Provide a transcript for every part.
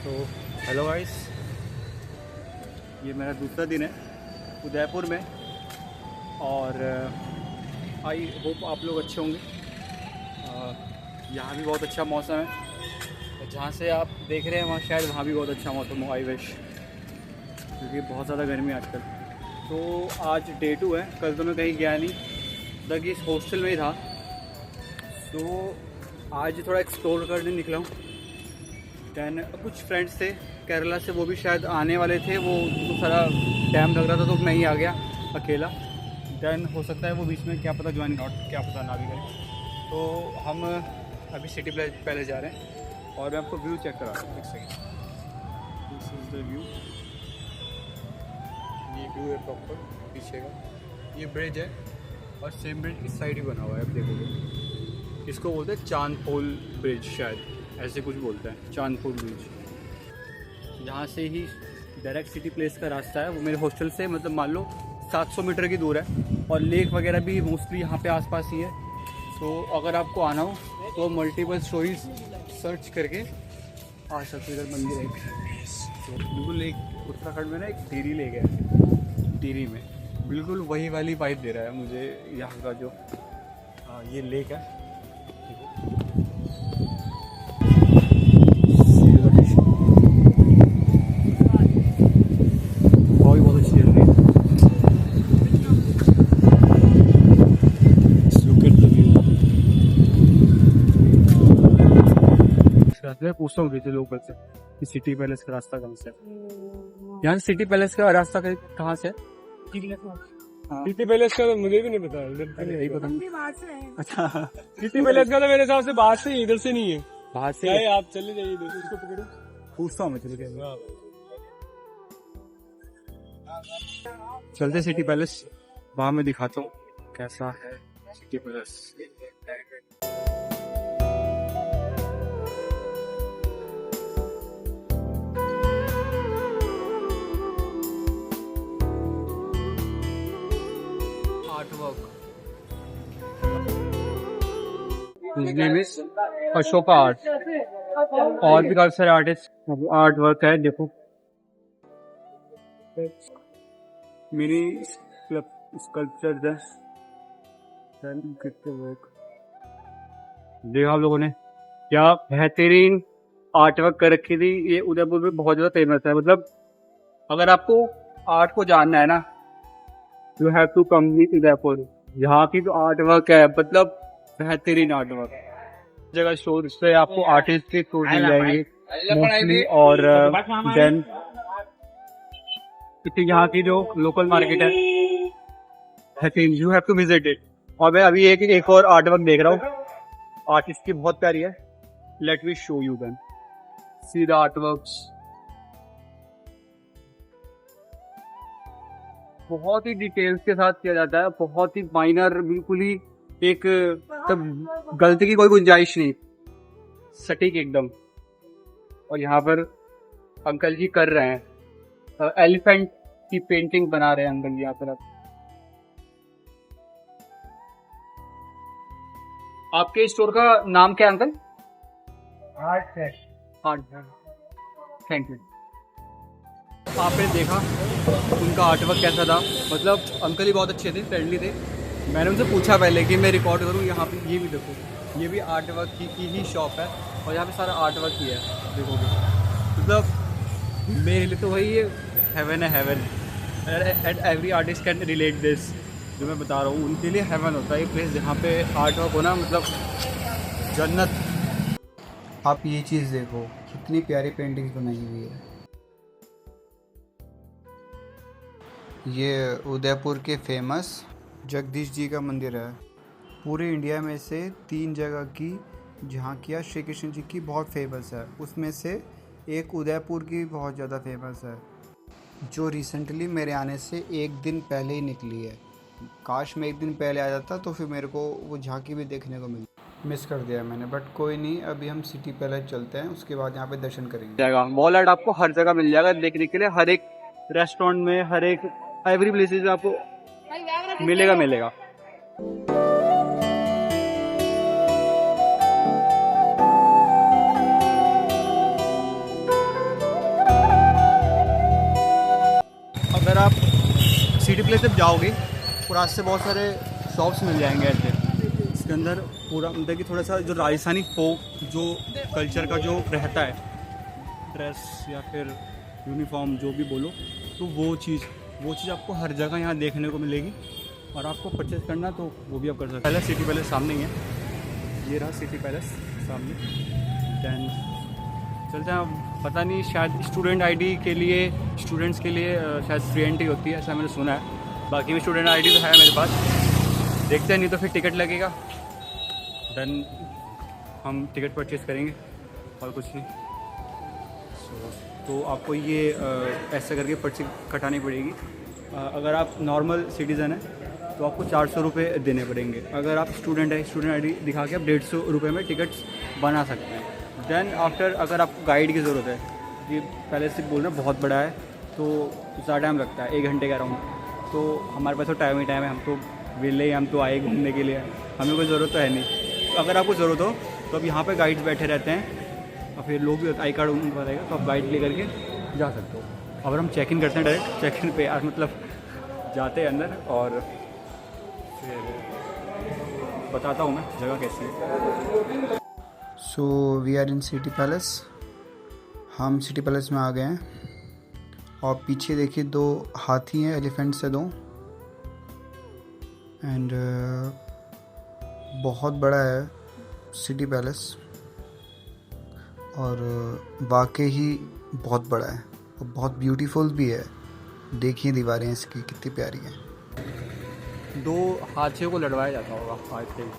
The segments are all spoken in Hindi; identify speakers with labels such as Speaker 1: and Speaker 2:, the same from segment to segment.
Speaker 1: तो हेलो गाइस, ये मेरा दूसरा दिन है उदयपुर में और आई होप आप लोग अच्छे होंगे। यहाँ भी बहुत अच्छा मौसम है, जहाँ से आप देख रहे हैं वहाँ शायद वहाँ भी बहुत अच्छा मौसम हो, आई विश, क्योंकि बहुत ज़्यादा गर्मी है आजकल। तो आज डे 2 है, कल तो मैं कहीं गया नहीं, तक इस हॉस्टल में ही था। तो आज थोड़ा एक्सप्लोर करने निकला हूँ। दैन कुछ फ्रेंड्स थे केरला से, वो भी शायद आने वाले थे, वो तो सारा टाइम लग रहा था तो मैं ही आ गया अकेला। दैन हो सकता है वो बीच में क्या पता ज्वाइन नॉट, क्या पता ना भी करें। तो हम अभी सिटी पैलेस जा रहे हैं और मैं आपको व्यू चेक करा रहा हूँ, एक second. This is the view, ये व्यू है प्रॉपर पीछे का। ये ब्रिज है और सेम ब्रिज इस साइड ही बना हुआ है, आप देखोगे। इसको बोलते हैं चांदपोल ब्रिज, शायद ऐसे कुछ बोलते हैं, चांदपोल ब्रिज। यहाँ से ही डायरेक्ट सिटी प्लेस का रास्ता है, वो मेरे हॉस्टल से मतलब मान लो 700 मीटर की दूर है। और लेक वगैरह भी मोस्टली यहाँ पे आसपास ही है। तो अगर आपको आना हो तो मल्टीपल स्टोरीज सर्च करके आ सकते। इधर मंदिर है तो बिल्कुल एक उत्तराखंड में ना एक टिहरी लेक है, टिहरी में बिल्कुल वही वाली वाइब दे रहा है मुझे यहाँ का जो ये लेक है। बहुत अच्छी है। पूछता हूँ किसी लोकल से कि सिटी पैलेस का रास्ता कहाँ से है। यहाँ सिटी पैलेस का रास्ता कहाँ से है?
Speaker 2: सिटी पैलेस का तो मुझे भी नहीं पता,
Speaker 1: यही पता। अच्छा,
Speaker 2: सिटी पैलेस का तो मेरे हिसाब से बाहर से ही, इधर से नहीं है।
Speaker 1: बाहर से
Speaker 2: आप चले जाइए, देखो इसको पकड़ो,
Speaker 1: पूछता हूँ मैं। चलते सिटी पैलेस, वहाँ मैं दिखाता हूँ कैसा है city palace. His name is Ashoka art. और भी काफी सारे आर्ट वर्क है, देखो मिनी स्कल्पचर है। देखा आप लोगों ने क्या बेहतरीन आर्ट वर्क कर रखी थी। ये उदयपुर में बहुत ज्यादा फेमस है। मतलब अगर आपको आर्ट को जानना है ना, you have to come with Udaipur. यहाँ की जो आर्ट वर्क है मतलब बेहतरीन आर्ट वर्क। जगह शो से आपको आर्टिस्ट के शो मिल जाएंगे मोस्टली। और देन यहाँ की जो लोकल मार्केट है, you have to visit it. और मैं अभी एक और आर्ट वर्क देख रहा हूँ, आर्टिस्ट की बहुत प्यारी है। Let me show you then, see the art works. बहुत ही डिटेल्स के साथ किया जाता है, बहुत ही माइनर, बिल्कुल ही एक तब गलती की कोई गुंजाइश नहीं, सटीक एकदम। और यहाँ पर अंकल जी कर रहे हैं, एलिफेंट की पेंटिंग बना रहे हैं अंकल जी यहाँ पर। आपके स्टोर का नाम क्या है अंकल?
Speaker 2: आर्ट है।
Speaker 1: Thank you. आपने देखा उनका आर्टवर्क कैसा था, मतलब अंकल ही बहुत अच्छे थे, फ्रेंडली थे। मैंने उनसे पूछा पहले कि मैं रिकॉर्ड करूं। यहाँ पे ये भी देखो, ये भी आर्टवर्क की ही शॉप है और यहाँ पे सारा आर्टवर्क ही है, देखोगे। मतलब मेरे लिए तो वही हेवन है, heaven. And every artist can relate this, जो मैं बता रहा हूँ उनके लिए हेवन होता है ये प्लेस, जहाँ पे आर्टवर्क होना मतलब जन्नत। आप ये चीज़ देखो, कितनी प्यारी पेंटिंग्स बनाई हुई है। ये उदयपुर के फेमस जगदीश जी का मंदिर है। पूरे इंडिया में से 3 जगह की झांकियाँ श्री कृष्ण जी की बहुत फेमस है, उसमें से एक उदयपुर की बहुत ज़्यादा फेमस है, जो रिसेंटली मेरे आने से 1 दिन पहले ही निकली है। काश मैं 1 दिन पहले आ जाता तो फिर मेरे को वो झांकी भी देखने को मिस कर दिया मैंने। बट कोई नहीं, अभी हम सिटी पैलेस चलते हैं, उसके बाद यहाँ पे दर्शन करेंगे। जाएगा वॉल आर्ट आपको हर जगह मिल जाएगा देखने के लिए, हर एक रेस्टोरेंट में, हर एक एवरी प्लेसेस में आपको मिलेगा। अगर आप सिटी प्लेस जब जाओगे तो रास्ते बहुत सारे शॉप्स मिल जाएंगे ऐसे, इसके अंदर पूरा मतलब कि थोड़ा सा जो राजस्थानी फोक जो कल्चर का जो रहता है, ड्रेस या फिर यूनिफॉर्म जो भी बोलो, तो वो चीज़ आपको हर जगह यहाँ देखने को मिलेगी। और आपको परचेज़ करना तो वो भी आप कर सकते हैं। पहले सिटी पैलेस सामने ही है, ये रहा सिटी पैलेस सामने। दैन चलते हैं। अब पता नहीं, शायद स्टूडेंट आईडी के लिए, स्टूडेंट्स के लिए शायद फ्री एंट्री होती है, ऐसा मैंने सुना है। बाकी में स्टूडेंट आईडी तो है मेरे पास, देखते हैं, नहीं तो फिर टिकट लगेगा। देन हम टिकट परचेज़ करेंगे और कुछ नहीं। तो आपको ये ऐसा करके पर्ची कटानी पड़ेगी। अगर आप नॉर्मल सिटीज़न हैं तो आपको 400 रुपये देने पड़ेंगे। अगर आप स्टूडेंट है, स्टूडेंट आईडी दिखा के आप 150 रुपये में टिकट्स बना सकते हैं। देन आफ्टर अगर आपको गाइड की ज़रूरत है, ये पहले से बोल रहे हैं बहुत बड़ा है तो ज़्यादा टाइम लगता है, 1 घंटे का अराउंड। तो हमारे पास तो टाइम ही टाइम है, हम तो वेले ही, हम तो आए घूमने के लिए, हमें कोई ज़रूरत तो है नहीं। तो अगर आपको ज़रूरत हो तो अब यहाँ पर गाइड्स बैठे रहते हैं और फिर लोग भी आई कार्ड उनको बताएगा, तो आप गाइड ले करके जा सकते हो। अगर हम चेक इन करते हैं डायरेक्ट चेक इन पे, आज मतलब जाते हैं अंदर और फिर बताता हूँ मैं जगह कैसी है।
Speaker 3: So we are in City Palace. हम सिटी पैलेस में आ गए हैं और पीछे देखिए 2 हाथी हैं, एलिफेंट्स है 2, एंड बहुत बड़ा है सिटी पैलेस और वाकई ही बहुत बड़ा है और बहुत ब्यूटीफुल भी है। देखिए दीवारें इसकी कितनी प्यारी हैं।
Speaker 1: 2 हाथियों को लड़वाया जाता होगा आई थिंक।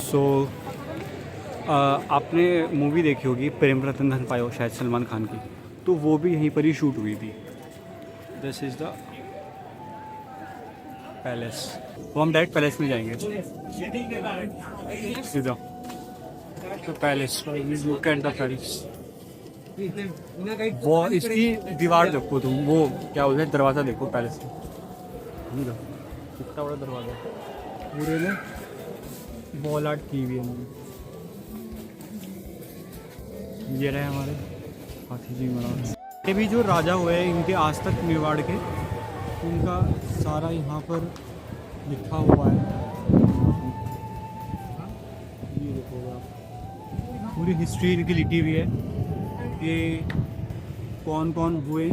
Speaker 1: सो आपने मूवी देखी होगी प्रेम रतन धन पायो, शायद सलमान खान की, तो वो भी यहीं पर ही शूट हुई थी। This is the palace. वो हम डायरेक्ट पैलेस में जाएंगे सीधा। तो palace, look at the palace. वो इसकी दीवार देखो तुम, वो क्या बोलते हैं, दरवाज़ा देखो पैलेस का, कितना बड़ा दरवाज़ा, पूरे में वॉल आर्ट की हुई है। ये रहे हमारे हाथी जी महाराज। ये भी जो राजा हुए हैं इनके आज तक मेवाड़ के, उनका सारा यहाँ पर लिखा हुआ है। ये देखो आप, पूरी हिस्ट्री इनकी लिखी हुई है कि कौन कौन हुए,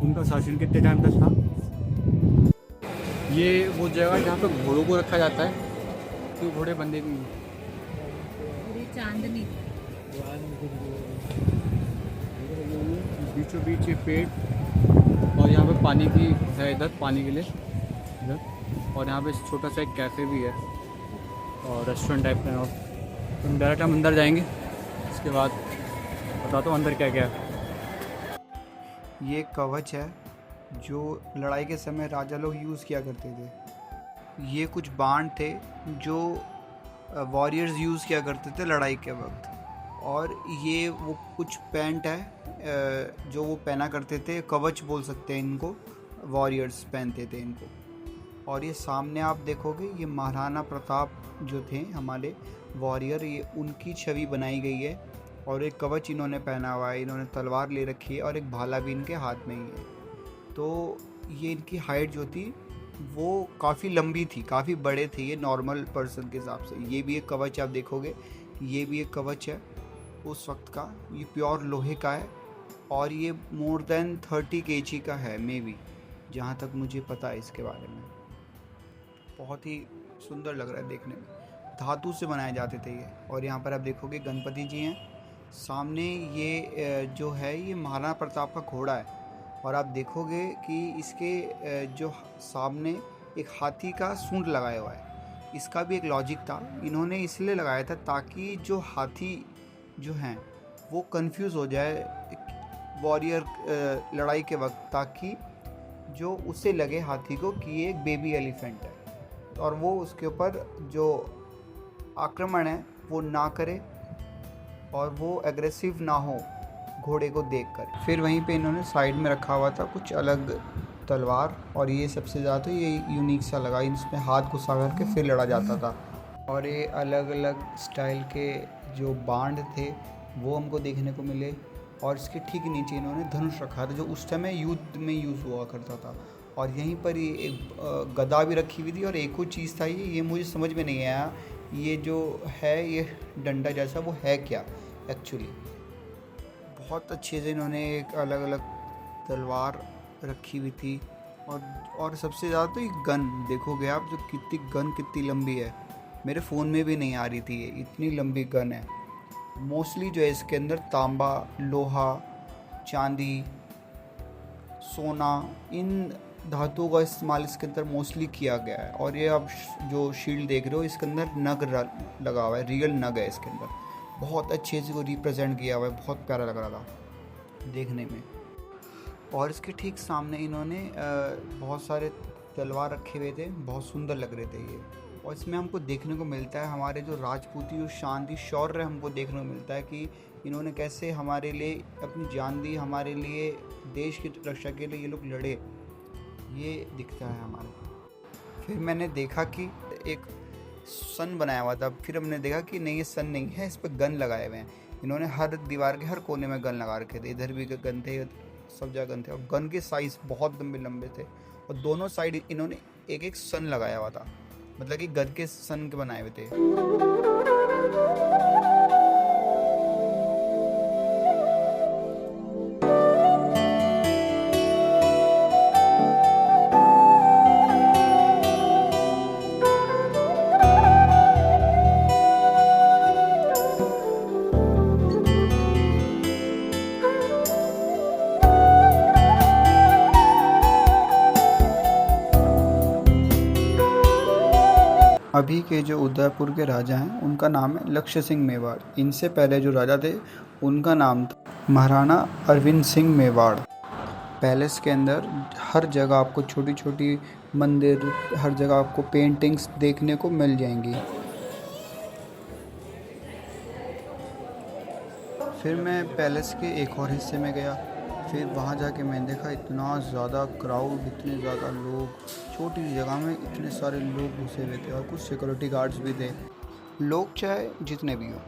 Speaker 1: उनका शासन कितने टाइम तक था। ये वो जगह जहाँ पे घोड़ों को रखा जाता है, तो घोड़े बंदे भी
Speaker 4: चांदनी
Speaker 1: बीचों बीच ये पेड़, और यहाँ पे पानी की है, इधर पानी के लिए इधर, और यहाँ पे छोटा सा एक कैफ़े भी है और रेस्टोरेंट टाइप का। और तो डायरेक्ट हम अंदर जाएंगे, इसके बाद बताता हूँ अंदर क्या क्या है।
Speaker 3: ये कवच है जो लड़ाई के समय राजा लोग यूज़ किया करते थे। ये कुछ बाण थे जो वॉरियर्स यूज़ किया करते थे लड़ाई के वक्त। और ये वो कुछ पैंट है जो वो पहना करते थे, कवच बोल सकते हैं इनको, वॉरियर्स पहनते थे इनको। और ये सामने आप देखोगे, ये महाराणा प्रताप जो थे हमारे वॉरियर, ये उनकी छवि बनाई गई है। और एक कवच इन्होंने पहना हुआ है, इन्होंने तलवार ले रखी है और एक भाला भी इनके हाथ में ही है। तो ये इनकी हाइट जो थी वो काफ़ी लंबी थी, काफ़ी बड़े थे ये नॉर्मल पर्सन के हिसाब से। ये भी एक कवच आप देखोगे, ये भी एक कवच है उस वक्त का, ये प्योर लोहे का है और ये मोर देन 30 kg का है मे बी, जहाँ तक मुझे पता है इसके बारे में। बहुत ही सुंदर लग रहा है देखने में, धातु से बनाए जाते थे ये। और यहाँ पर आप देखोगे गणपति जी हैं सामने। ये जो है ये महाराणा प्रताप का घोड़ा है। और आप देखोगे कि इसके जो सामने एक हाथी का सूंड लगाया हुआ है। इसका भी एक लॉजिक था, इन्होंने इसलिए लगाया था ताकि जो हाथी जो हैं वो कंफ्यूज हो जाए वॉरियर लड़ाई के वक्त, ताकि जो उसे लगे हाथी को कि ये एक बेबी एलिफेंट है और वो उसके ऊपर जो आक्रमण है वो ना करे और वो एग्रेसिव ना हो घोड़े को देखकर। फिर वहीं पे इन्होंने साइड में रखा हुआ था कुछ अलग तलवार, और ये सबसे ज़्यादा तो ये यूनिक सा लगा, इसमें हाथ घुसा करके फिर लड़ा जाता था। और ये अलग अलग स्टाइल के जो बांड थे वो हमको देखने को मिले, और इसके ठीक नीचे इन्होंने धनुष रखा था जो उस समय युद्ध में यूज़ हुआ करता था। और यहीं पर ये एक गदा भी रखी हुई थी, और एक और चीज़ था ये मुझे समझ में नहीं आया, ये जो है ये डंडा जैसा वो है क्या एक्चुअली। बहुत अच्छे से इन्होंने एक अलग अलग तलवार रखी हुई थी, और सबसे ज़्यादा तो ये गन देखोगे आप, जो कितनी लंबी है, मेरे फ़ोन में भी नहीं आ रही थी, ये इतनी लंबी गन है। मोस्टली जो है इसके अंदर तांबा, लोहा, चांदी, सोना, इन धातुओं का इस्तेमाल इसके अंदर मोस्टली किया गया है। और ये आप जो शील्ड देख रहे हो इसके अंदर नग लगा हुआ है, रियल नग है इसके अंदर, बहुत अच्छे से को रिप्रेजेंट किया हुआ है, बहुत प्यारा लग रहा था देखने में। और इसके ठीक सामने इन्होंने बहुत सारे तलवार रखे हुए थे, बहुत सुंदर लग रहे थे ये। और इसमें हमको देखने को मिलता है हमारे जो राजपूती जो शांति शौर्य हमको देखने को मिलता है कि इन्होंने कैसे हमारे लिए अपनी जान दी, हमारे लिए देश की रक्षा के लिए ये लोग लड़े, ये दिखता है हमारे। फिर मैंने देखा कि एक सन बनाया हुआ था, फिर हमने देखा कि नहीं ये सन नहीं है, इस पर गन लगाए हुए हैं इन्होंने, हर दीवार के हर कोने में गन लगा रखे थे, इधर भी गन थे, सब जगह गन थे, और गन के साइज़ बहुत लंबे लंबे थे, और दोनों साइड इन्होंने एक एक सन लगाया हुआ था, मतलब कि गन के सन के बनाए हुए थे। अभी के जो उदयपुर के राजा हैं उनका नाम है लक्ष्य सिंह मेवाड़। इनसे पहले जो राजा थे उनका नाम था महाराणा अरविंद सिंह मेवाड़। पैलेस के अंदर हर जगह आपको छोटी छोटी मंदिर, हर जगह आपको पेंटिंग्स देखने को मिल जाएंगी। फिर मैं पैलेस के एक और हिस्से में गया, फिर वहाँ जाके मैंने देखा इतना ज़्यादा क्राउड, इतने ज़्यादा लोग, छोटी सी जगह में इतने सारे लोग घुसे हुए थे, और कुछ सिक्योरिटी गार्ड्स भी थे। लोग चाहे जितने भी हो,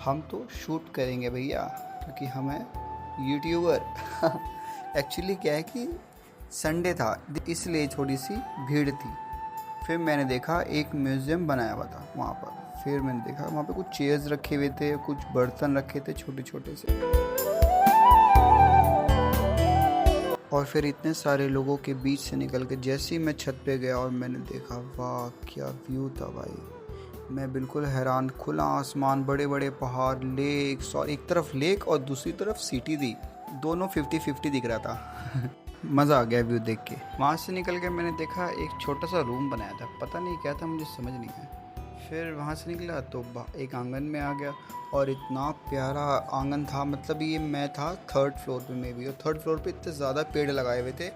Speaker 3: हम तो शूट करेंगे भैया, क्योंकि हम हैं यूट्यूबर। एक्चुअली क्या है कि संडे था इसलिए थोड़ी सी भीड़ थी। फिर मैंने देखा एक म्यूज़ियम बनाया हुआ था वहाँ पर, फिर मैंने देखा वहाँ पे कुछ चेयर्स रखे हुए थे, कुछ बर्तन रखे थे छोटे छोटे से, और फिर इतने सारे लोगों के बीच से निकल के जैसे ही मैं छत पे गया और मैंने देखा, वाह क्या व्यू था भाई, मैं बिल्कुल हैरान। खुला आसमान, बड़े बड़े पहाड़, लेक, और एक तरफ लेक और दूसरी तरफ सिटी थी, दोनों 50-50 दिख रहा था। मज़ा आ गया व्यू देख के। वहाँ से निकल के मैंने देखा एक छोटा सा रूम बनाया था, पता नहीं क्या था, मुझे समझ नहीं आया। फिर वहाँ से निकला तो एक आंगन में आ गया, और इतना प्यारा आंगन था, मतलब ये मैं था 3rd फ्लोर पे में भी, और 3rd फ्लोर पे इतने ज़्यादा पेड़ लगाए हुए थे,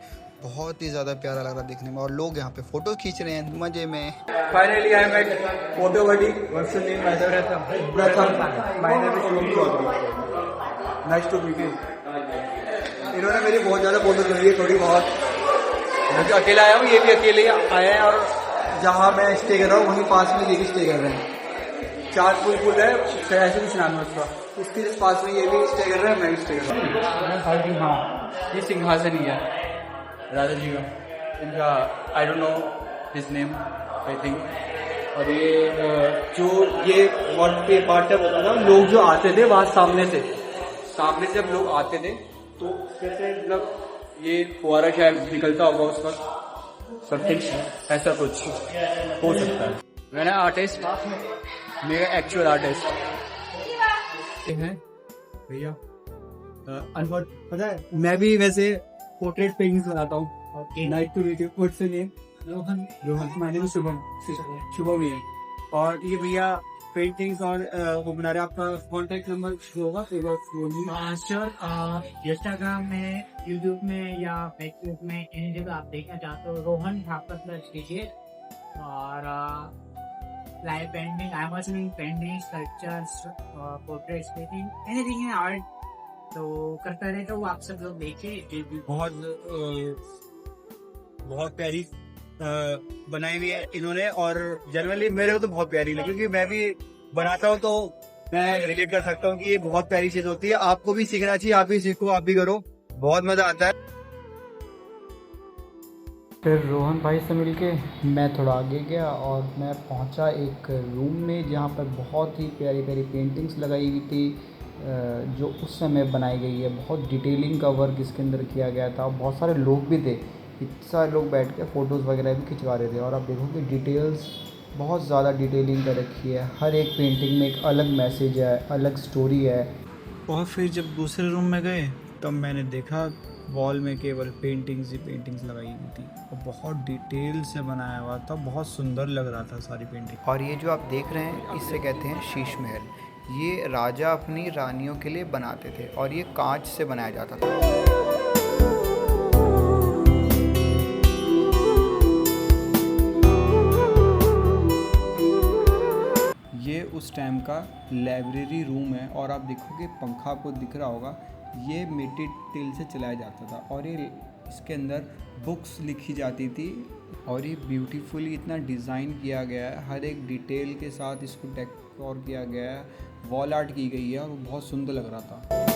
Speaker 3: बहुत ही ज़्यादा प्यारा लग रहा देखने में, और लोग यहाँ पे फ़ोटो खींच रहे हैं मज़े में।
Speaker 1: Finally I met photo buddy what's your name? Pratham. My name is Shubham Chaudhary. Nice to meet you. इन्होंने मेरी बहुत ज़्यादा फोटो ली है, थोड़ी बहुत। मैं जो अकेला आया हूँ, ये भी अकेले आए हैं, और जहाँ मैं स्टे कर रहा हूँ वहीं पास में ये भी स्टे कर रहे हैं। 4 पुल है, ऐसे कुछ नाम है उसका, उसके जिस पास में ये भी स्टे कर रहे हैं, मैं भी स्टे कर रहा हूँ। हाँ, ये सिंहासन ही है राजा जी का, इनका I don't know his name I think. और ये जो ये पार्ट है बता रहा हूँ, लोग जो आते थे वहाँ सामने से जब लोग आते थे तो कैसे, मतलब ये फुहारा शायद निकलता होगा उस वक्त, समथिंग ऐसा कुछ हो सकता है। मैंने आर्टिस्ट, मेरा एक्चुअल आर्टिस्ट है भैया। अनवर पता है, मैं भी वैसे पोर्ट्रेट पेंटिंग्स बनाता हूँ। Nice to meet you. What's your name? Rohan. My name is Shubham ही है। और ये भैया पेंटिंग्स और वो बना रहे, आपका कॉन्टेक्ट नंबर होगा एक बार?
Speaker 4: श्योर। इंस्टाग्राम में, यूट्यूब में या फेसबुक में, इन जगह आप देखना चाहते हो रोहन ठाकर सर्च कीजिए। और live painting, I am doing painting, sculptures, portraits, painting, anything in art तो करता रहता हूँ। आप सब लोग देखिए।
Speaker 1: बहुत
Speaker 3: बहुत प्यारी बनाई हुई है इन्होंने, और जनरली मेरे को तो बहुत प्यारी लगी क्योंकि मैं भी बनाता हूँ तो मैं रिलेट कर सकता हूँ कि ये बहुत प्यारी चीज होती है। आपको भी सीखना चाहिए, आप भी सीखो, आप भी करो, बहुत मजा आता है। फिर रोहन भाई से मिलके मैं थोड़ा आगे गया और मैं पहुंचा एक रूम में जहां पर बहुत ही प्यारी प्यारी पेंटिंग्स लगाई हुई थी जो उस समय बनाई गई है। बहुत डिटेलिंग का वर्क इसके अंदर किया गया था। बहुत सारे लोग भी थे, इतने सारे लोग बैठ के फ़ोटोज़ वगैरह भी खिंचवा रहे थे। और आप देखोगे डिटेल्स बहुत ज़्यादा डिटेलिंग कर रखी है, हर एक पेंटिंग में एक अलग मैसेज है, अलग स्टोरी है। और फिर जब दूसरे रूम में गए तब मैंने देखा वॉल में केवल पेंटिंग्स ही पेंटिंग्स लगाई हुई थी और बहुत डिटेल से बनाया हुआ था, बहुत सुंदर लग रहा था सारी पेंटिंग। और ये जो आप देख रहे हैं इससे कहते हैं शीश महल। ये राजा अपनी रानियों के लिए बनाते थे और ये कांच से बनाया जाता था। ये उस टाइम का लाइब्रेरी रूम है और आप देखोगे पंखा आपको दिख रहा होगा, ये मिट्टी तेल से चलाया जाता था और ये इसके अंदर बुक्स लिखी जाती थी। और ये ब्यूटीफुली इतना डिज़ाइन किया गया है, हर एक डिटेल के साथ इसको डेकोर किया गया है, वॉल आर्ट की गई है और वो बहुत सुंदर लग रहा था।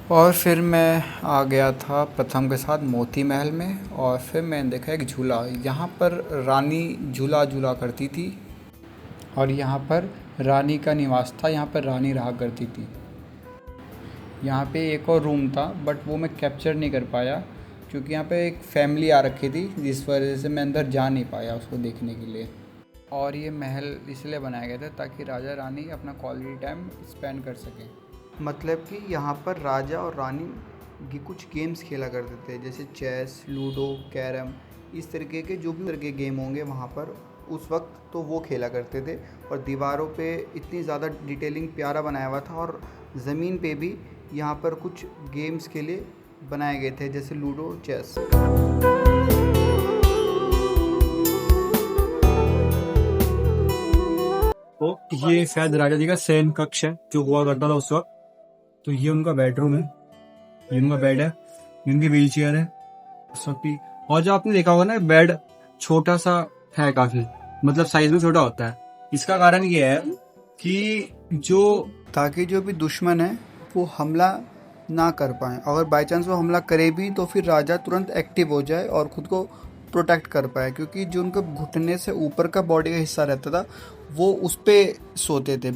Speaker 3: और फिर मैं आ गया था प्रथम के साथ मोती महल में और फिर मैंने देखा एक झूला। यहाँ पर रानी झूला झूला करती थी और यहाँ पर रानी का निवास था, यहाँ पर रानी रहा करती थी। यहाँ पे एक और रूम था बट वो मैं कैप्चर नहीं कर पाया क्योंकि यहाँ पे एक फैमिली आ रखी थी जिस वजह से मैं अंदर जा नहीं पाया उसको देखने के लिए। और ये महल इसलिए बनाया गया था ताकि राजा रानी अपना क्वालिटी टाइम स्पेंड कर सकें। मतलब कि यहाँ पर राजा और रानी की कुछ गेम्स खेला करते थे जैसे चेस, लूडो, कैरम, इस तरीके के जो भी तरह के गेम होंगे वहाँ पर उस वक्त तो वो खेला करते थे। और दीवारों पे इतनी ज़्यादा डिटेलिंग प्यारा बनाया हुआ था और ज़मीन पे भी यहाँ पर कुछ गेम्स के लिए बनाए गए थे जैसे लूडो, चेस।
Speaker 2: तो ये शायद राजा जी का शयन कक्ष है जो हुआ करता था उस वक्त। तो ये उनका बेडरूम है, ये उनका बेड है, ये उनकी व्हील चेयर है उस वक्त भी। और जो आपने देखा होगा ना बेड छोटा सा है काफी, मतलब साइज में छोटा होता है। इसका कारण ये है कि जो
Speaker 3: ताकि जो भी दुश्मन है वो हमला ना कर पाए, अगर बाई चांस वो हमला करे भी तो फिर राजा तुरंत एक्टिव हो जाए और ख़ुद को प्रोटेक्ट कर पाए। क्योंकि जो उनका घुटने से ऊपर का बॉडी का हिस्सा रहता था वो उस पे सोते थे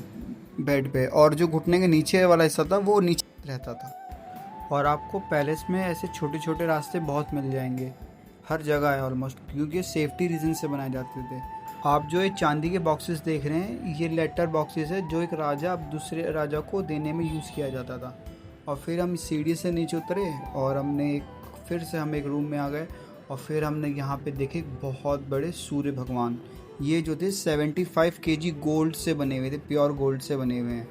Speaker 3: बेड पे, और जो घुटने के नीचे वाला हिस्सा था वो नीचे रहता था। और आपको पैलेस में ऐसे छोटे छोटे रास्ते बहुत मिल जाएंगे, हर जगह है ऑलमोस्ट, क्योंकि सेफ्टी रीज़न से बनाए जाते थे। आप जो ये चांदी के बॉक्सेस देख रहे हैं ये लेटर बॉक्सेस है जो एक राजा दूसरे राजा को देने में यूज़ किया जाता था। और फिर हम सीढ़ी से नीचे उतरे और फिर से हम एक रूम में आ गए और फिर हमने यहाँ पे देखे बहुत बड़े सूर्य भगवान। ये जो थे 75 kg गोल्ड से बने हुए थे, प्योर गोल्ड से बने हुए हैं।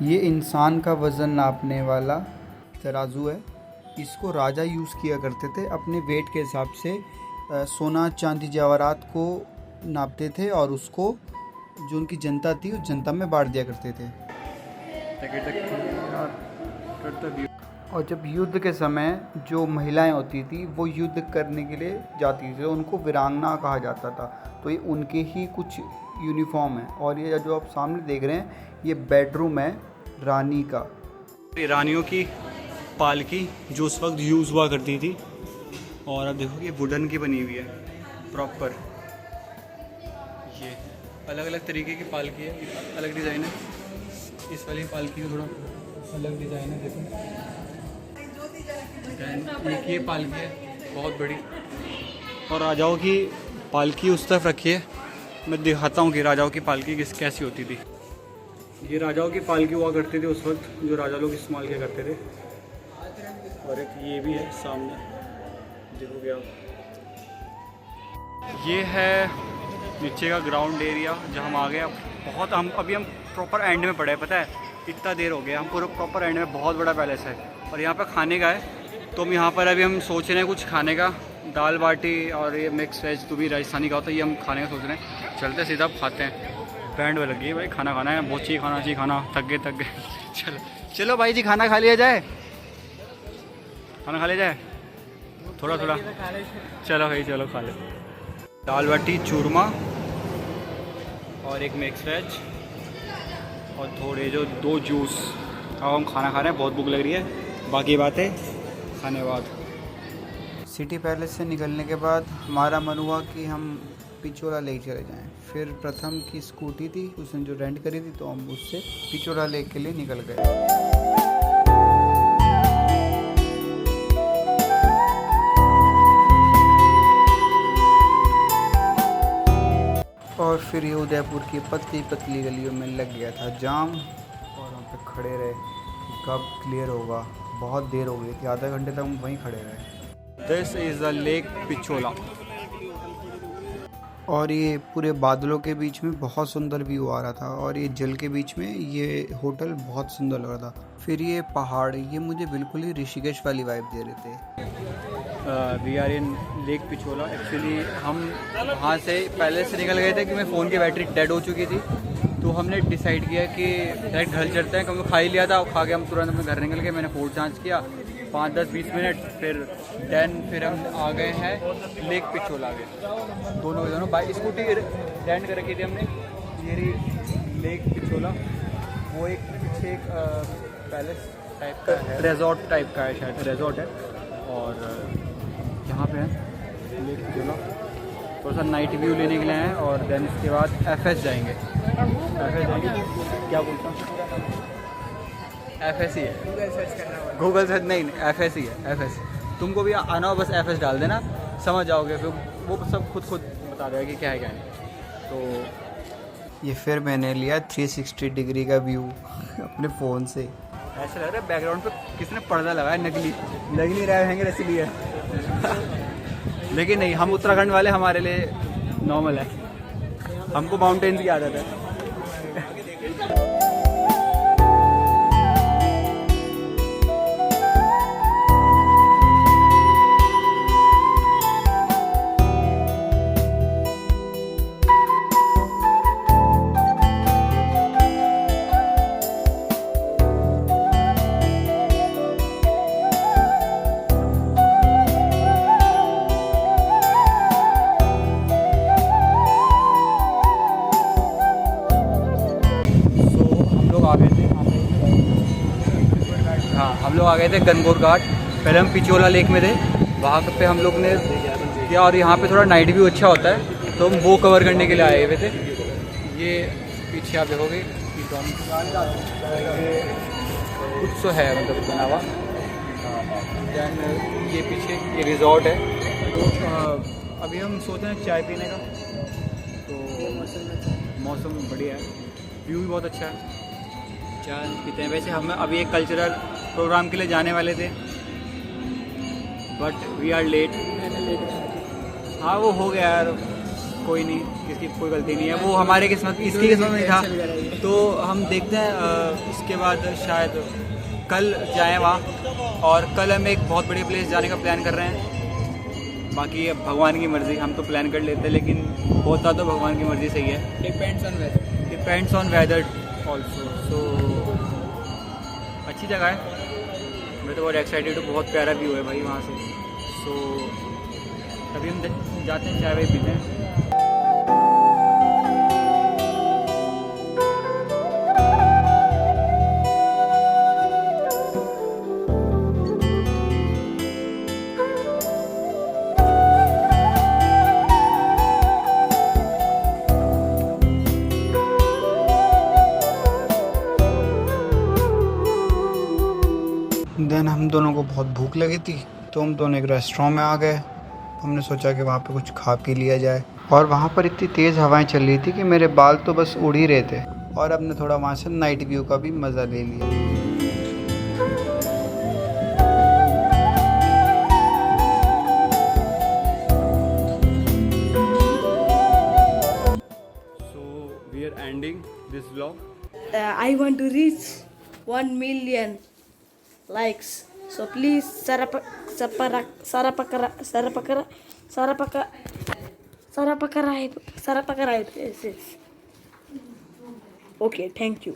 Speaker 3: ये इंसान का वज़न नापने वाला तराजू है, इसको राजा यूज़ किया करते थे अपने वेट के हिसाब से। सोना चांदी जवाहरात को नापते थे और उसको जो उनकी जनता थी उस जनता में बांट दिया करते थे। और जब युद्ध के समय जो महिलाएं होती थी वो युद्ध करने के लिए जाती थी, उनको वीरांगना कहा जाता था। तो ये उनके ही कुछ यूनिफॉर्म है। और ये जो आप सामने देख रहे हैं ये बेडरूम है रानी का।
Speaker 1: रानियों की पालकी जो उस वक्त यूज़ हुआ करती थी। और अब देखो ये वुडन की बनी हुई है प्रॉपर। ये अलग अलग तरीके की पालकी है, अलग डिज़ाइन है। इस वाली पालकी का थोड़ा अलग डिज़ाइन है, देखो। एक ये पालकी है बहुत बड़ी, और राजाओं की पालकी उस तरफ रखी है। मैं दिखाता हूँ कि राजाओं की पालकी कैसी होती थी। ये राजाओं की पालकी हुआ करती थी उस वक्त जो राजा लोग इस्तेमाल किया करते थे। और एक ये भी है सामने, देखोगे आप। ये है नीचे का ग्राउंड एरिया जहाँ हम आ गए। बहुत हम प्रॉपर एंड में पड़े हैं, पता है इतना देर हो गया, हम पूरा प्रॉपर एंड में। बहुत बड़ा पैलेस है और यहाँ पर खाने का है। तो हम यहाँ पर अभी हम सोच रहे हैं कुछ खाने का, दाल बाटी और ये मिक्स वेज, तो भी राजस्थानी का होता है, ये हम खाने का सोच रहे हैं। चलते सीधा अब खाते हैं, बैंड में लग गई भाई, खाना खाना है, बहुत चाहिए खाना, थक गए चलो चलो भाई जी, खाना खा लिया जाए, खाना खा लिया जाए, थोड़ा चलो भाई चलो खा ले। दाल बाटी चूरमा और एक मिक्स वेज और थोड़े जो 2 जूस। अब हम खाना खा रहे हैं, बहुत भूख लग रही है, बाकी बातें खाने के बाद।
Speaker 3: सिटी पैलेस से निकलने के बाद हमारा मन हुआ कि हम पिचोला लेक चले जाएं। फिर प्रथम की स्कूटी थी, उसने जो रेंट करी थी, तो हम उससे पिचोला लेक के लिए निकल गए। और फिर ये उदयपुर की पतली पतली गलियों में लग गया था जाम, और वहाँ पे खड़े रहे कि कब क्लियर होगा। बहुत देर हो गई थी, आधा घंटे तक हम वहीं खड़े रहे।
Speaker 1: This is the lake Pichola.
Speaker 3: और ये पूरे बादलों के बीच में बहुत सुंदर व्यू आ रहा था, और ये जल के बीच में ये होटल बहुत सुंदर लग रहा था। फिर ये पहाड़, ये मुझे बिल्कुल ही ऋषिकेश वाली वाइब दे रहे थे।
Speaker 1: We are in Lake Pichola. Actually हम वहाँ से पहले से निकल गए थे कि मेरे फ़ोन की बैटरी डेड हो चुकी थी, तो हमने डिसाइड किया कि डायरेक्ट घर चलते हैं, क्योंकि खा ही लिया था। खा के हम तुरंत अपने घर निकल गए। मैंने फोन चार्ज किया 5-10-20 मिनट, फिर हम आ गए हैं लेक पिचोला के। दोनों बाइक स्कूटी रेंट कर रखी थी हमने। ये रही लेक पिचोला, वो एक पीछे एक पैलेस टाइप का है, रिजॉर्ट टाइप का है, शायद रिजॉर्ट है। और यहाँ पे है लेक पिचोला। थोड़ा सा नाइट व्यू लेने के लिए हैं, और देन इसके बाद FS जाएंगे। क्या बोलता हूँ, FS ही है, गूगल सर्च नहीं, FS ही है, FS। तुमको भी आना हो, बस FS डाल देना, समझ जाओगे, फिर वो सब खुद बता देगा कि क्या है क्या नहीं। तो
Speaker 3: ये फिर मैंने लिया 360 डिग्री का व्यू अपने फ़ोन से।
Speaker 1: ऐसा लग रहा है बैकग्राउंड पे किसने पर्दा लगाया, नकली लग नहीं रहा है इसलिए लेकिन नहीं, हम उत्तराखंड वाले, हमारे लिए नॉर्मल है, हमको माउंटेन्स की आदत है। हम लोग आ गए थे गनगौर घाट। पहले हम पिचोला लेक में थे, वहाँ पे हम लोग ने किया, और यहाँ पे थोड़ा नाइट व्यू अच्छा होता है, तो हम वो कवर करने के लिए आए हुए थे। ये पीछे आप देखोगे कुछ तो है, मतलब बना हुआ। दैन ये पीछे ये रिजॉर्ट है। तो अभी हम सोच रहे हैं चाय पीने का, तो मौसम बढ़िया है, व्यू भी बहुत अच्छा है, चाय पीते हैं। वैसे हम अभी एक कल्चरल प्रोग्राम के लिए जाने वाले थे, बट वी आर लेट। हाँ वो हो गया यार, कोई नहीं, किसी कोई गलती नहीं है, वो हमारे किस्मत, इसकी किस्मत में था। तो हम देखते हैं इसके बाद शायद कल जाएं वहाँ, और कल हम एक बहुत बड़ी प्लेस जाने का प्लान कर रहे हैं। बाकी अब भगवान की मर्ज़ी, हम तो प्लान कर लेते हैं, लेकिन होता तो भगवान की मर्ज़ी सही है। Depends on weather also. So अच्छी जगह है, मैं तो बहुत एक्साइटेड हूँ, बहुत प्यारा व्यू है भाई वहाँ से। सो अभी हम जाते हैं, चाय वाय पीते हैं।
Speaker 3: देन हम दोनों को बहुत भूख लगी थी, तो हम दोनों एक रेस्टोरेंट में आ गए। हमने सोचा कि वहाँ पे कुछ खा पी लिया जाए, और वहाँ पर इतनी तेज़ हवाएं चल रही थी कि मेरे बाल तो बस उड़ ही रहे थे। और हमने थोड़ा वहाँ से नाइट व्यू का भी मज़ा ले लिया।
Speaker 1: So we are ending this vlog.
Speaker 5: I want to reach 1 million likes. So please subscribe. Yes. Okay, thank you.